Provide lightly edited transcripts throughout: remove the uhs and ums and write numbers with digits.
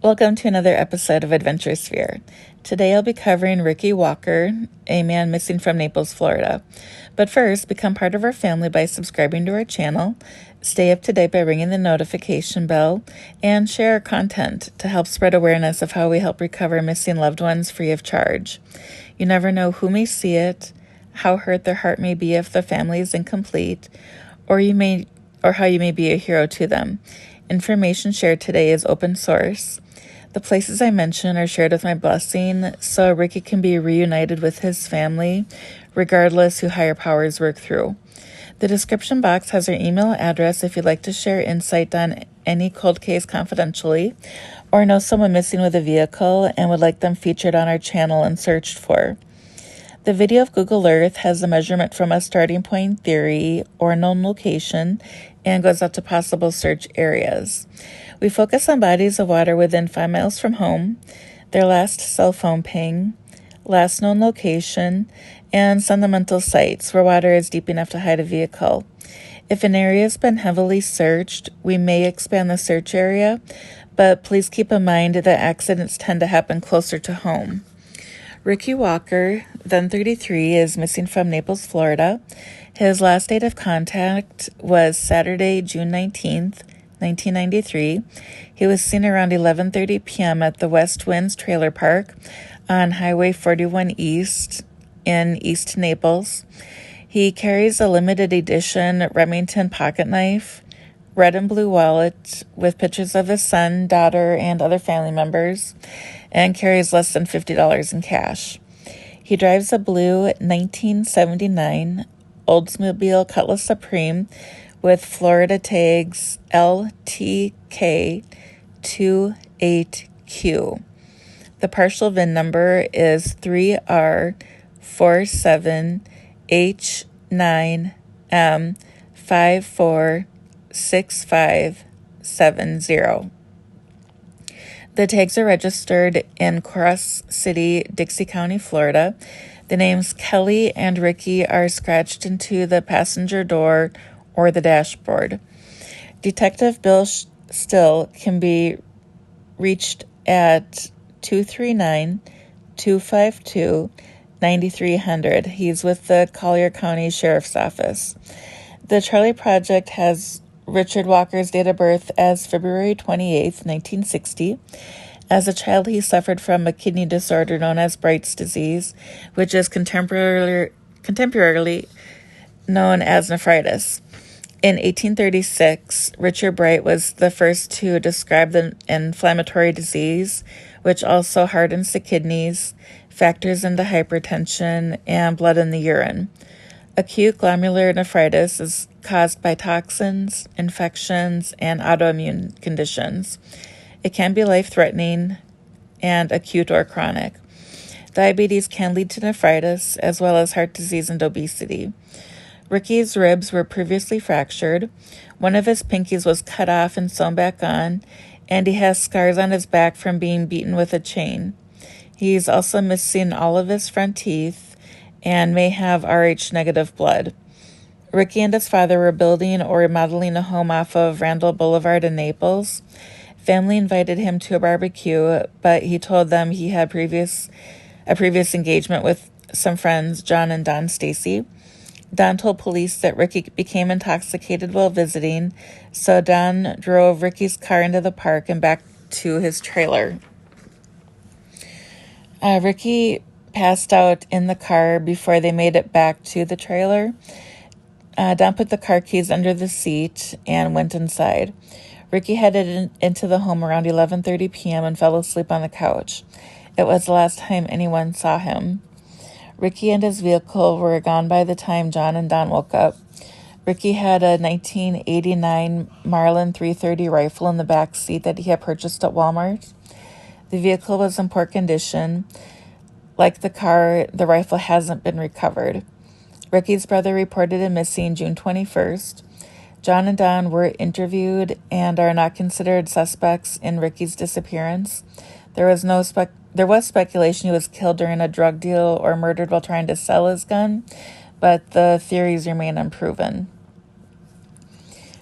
Welcome to another episode of AdventureSphere. Today I'll be covering Ricky Walker, a man missing from Naples, Florida. But first, become part of our family by subscribing to our channel, stay up to date by ringing the notification bell, and share our content to help spread awareness of how we help recover missing loved ones free of charge. You never know who may see it, how hurt their heart may be if the family is incomplete, or how you may be a hero to them. Information shared today is open source. The places I mention are shared with my blessing, so Ricky can be reunited with his family, regardless who higher powers work through. The description box has our email address if you'd like to share insight on any cold case confidentially, or know someone missing with a vehicle and would like them featured on our channel and searched for. The video of Google Earth has a measurement from a starting point theory or known location and goes out to possible search areas. We focus on bodies of water within 5 miles from home, their last cell phone ping, last known location, and fundamental sites where water is deep enough to hide a vehicle. If an area has been heavily searched, we may expand the search area, but please keep in mind that accidents tend to happen closer to home. Ricky Walker, then 33, is missing from Naples, Florida. His last date of contact was Saturday, June 19th, 1993. He was seen around 11:30 p.m. at the West Winds Trailer Park on Highway 41 East in East Naples. He carries a limited edition Remington pocket knife, red and blue wallet with pictures of his son, daughter, and other family members, and carries less than $50 in cash. He drives a blue 1979 Oldsmobile Cutlass Supreme with Florida tags LTK28Q. The partial VIN number is 3R47H9M546570. The tags are registered in Cross City, Dixie County, Florida. The names Kelly and Ricky are scratched into the passenger door or the dashboard. Detective Bill Still can be reached at 239-252-9300. He's with the Collier County Sheriff's Office. The Charlie Project has Richard Walker's date of birth as February 28th, 1960. As a child, he suffered from a kidney disorder known as Bright's disease, which is contemporarily known as nephritis. In 1836, Richard Bright was the first to describe the inflammatory disease, which also hardens the kidneys, factors into hypertension, and blood in the urine. Acute glomerular nephritis is caused by toxins, infections, and autoimmune conditions. It can be life-threatening and acute or chronic. Diabetes can lead to nephritis, as well as heart disease and obesity. Ricky's ribs were previously fractured. One of his pinkies was cut off and sewn back on, and he has scars on his back from being beaten with a chain. He's also missing all of his front teeth and may have Rh-negative blood. Ricky and his father were building or remodeling a home off of Randall Boulevard in Naples. Family invited him to a barbecue, but he told them he had a previous engagement with some friends, John and Don Stacy. Don told police that Ricky became intoxicated while visiting, so Don drove Ricky's car into the park and back to his trailer. Ricky passed out in the car before they made it back to the trailer. Don put the car keys under the seat and went inside. Ricky headed into the home around 11:30 p.m. and fell asleep on the couch. It was the last time anyone saw him. Ricky and his vehicle were gone by the time John and Don woke up. Ricky had a 1989 Marlin 330 rifle in the back seat that he had purchased at Walmart. The vehicle was in poor condition. Like the car, the rifle hasn't been recovered. Ricky's brother reported him missing June 21st. John and Don were interviewed and are not considered suspects in Ricky's disappearance. There was speculation he was killed during a drug deal or murdered while trying to sell his gun, but the theories remain unproven.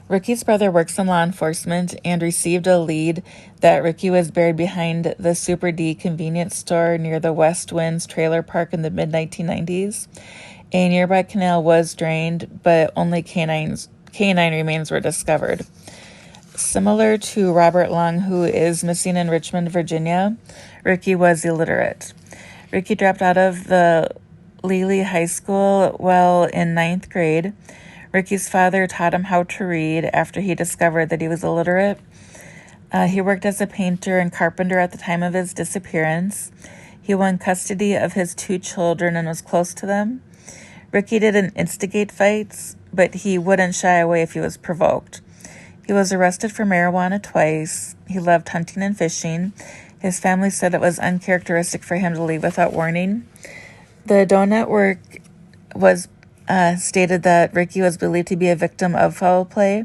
Ricky's brother works in law enforcement and received a lead that Ricky was buried behind the Super D convenience store near the West Winds trailer park in the mid-1990s. A nearby canal was drained, but only canine remains were discovered. Similar to Robert Long, who is missing in Richmond, Virginia, Ricky was illiterate. Ricky dropped out of the Lely High School while in 9th grade. Ricky's father taught him how to read after he discovered that he was illiterate. He worked as a painter and carpenter at the time of his disappearance. He won custody of his 2 children and was close to them. Ricky didn't instigate fights, but he wouldn't shy away if he was provoked. He was arrested for marijuana twice. He loved hunting and fishing. His family said it was uncharacteristic for him to leave without warning. The Doe Network was stated that Ricky was believed to be a victim of foul play.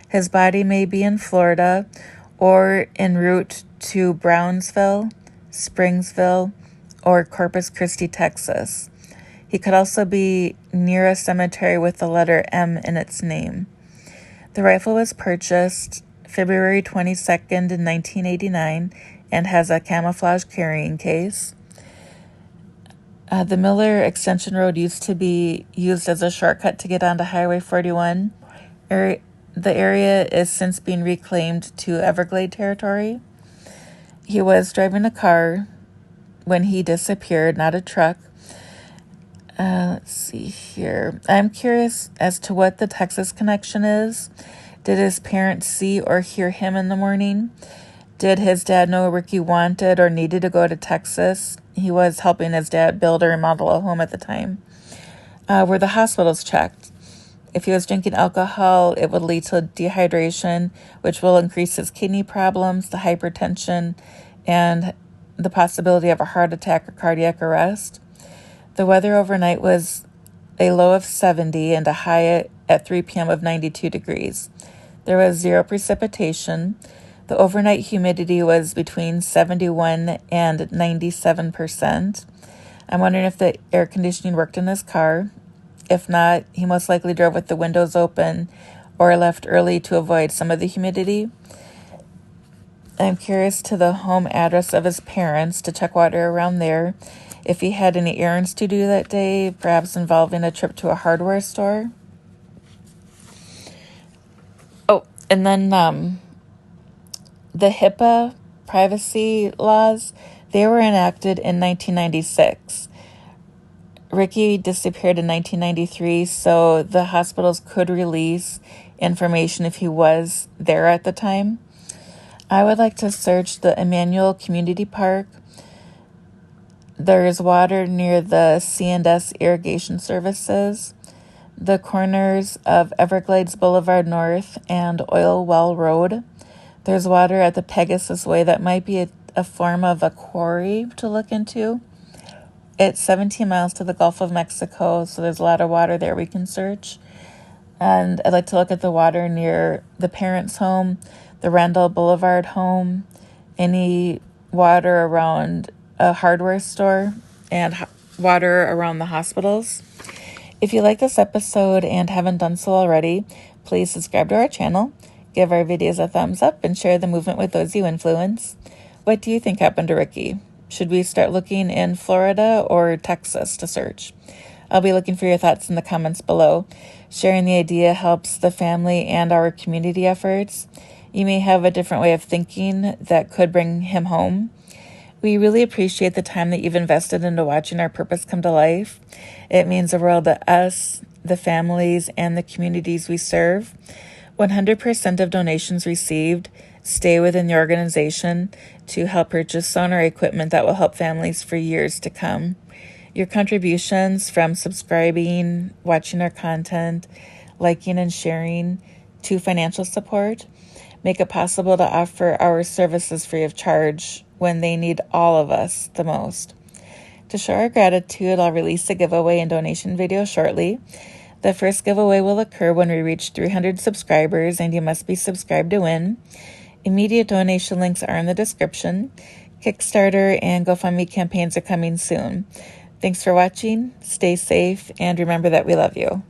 His body may be in Florida or en route to Brownsville, Springsville, or Corpus Christi, Texas. He could also be near a cemetery with the letter M in its name. The rifle was purchased February 22nd in 1989 and has a camouflage carrying case. The Miller Extension Road used to be used as a shortcut to get onto Highway 41. The area is since being reclaimed to Everglade territory. He was driving a car when he disappeared, not a truck. Let's see here. I'm curious as to what the Texas connection is. Did his parents see or hear him in the morning? Did his dad know Ricky wanted or needed to go to Texas? He was helping his dad build or remodel a home at the time. Were the hospitals checked? If he was drinking alcohol, it would lead to dehydration, which will increase his kidney problems, the hypertension, and the possibility of a heart attack or cardiac arrest. The weather overnight was a low of 70 and a high at 3 p.m. of 92 degrees. There was 0 precipitation. The overnight humidity was between 71 and 97%. I'm wondering if the air conditioning worked in his car. If not, he most likely drove with the windows open or left early to avoid some of the humidity. I'm curious to the home address of his parents to check water around there. If he had any errands to do that day, perhaps involving a trip to a hardware store. Oh, and then the HIPAA privacy laws, they were enacted in 1996. Ricky disappeared in 1993, so the hospitals could release information if he was there at the time. I would like to search the Emmanuel Community Park. There is water near the C&S irrigation services, the corners of Everglades Boulevard North and Oil Well Road. There's water at the Pegasus Way that might be a form of a quarry to look into. It's 17 miles to the Gulf of Mexico, so there's a lot of water there we can search. And I'd like to look at the water near the parents' home, the Randall Boulevard home, any water around a hardware store, and water around the hospitals. If you like this episode and haven't done so already, please subscribe to our channel, give our videos a thumbs up, and share the movement with those you influence. What do you think happened to Ricky? Should we start looking in Florida or Texas to search? I'll be looking for your thoughts in the comments below. Sharing the idea helps the family and our community efforts. You may have a different way of thinking that could bring him home. We really appreciate the time that you've invested into watching our purpose come to life. It means the world to us, the families, and the communities we serve. 100% of donations received stay within the organization to help purchase sonar equipment that will help families for years to come. Your contributions, from subscribing, watching our content, liking and sharing, to financial support, make it possible to offer our services free of charge when they need all of us the most. To show our gratitude, I'll release a giveaway and donation video shortly. The first giveaway will occur when we reach 300 subscribers, and you must be subscribed to win. Immediate donation links are in the description. Kickstarter and GoFundMe campaigns are coming soon. Thanks for watching, stay safe, and remember that we love you.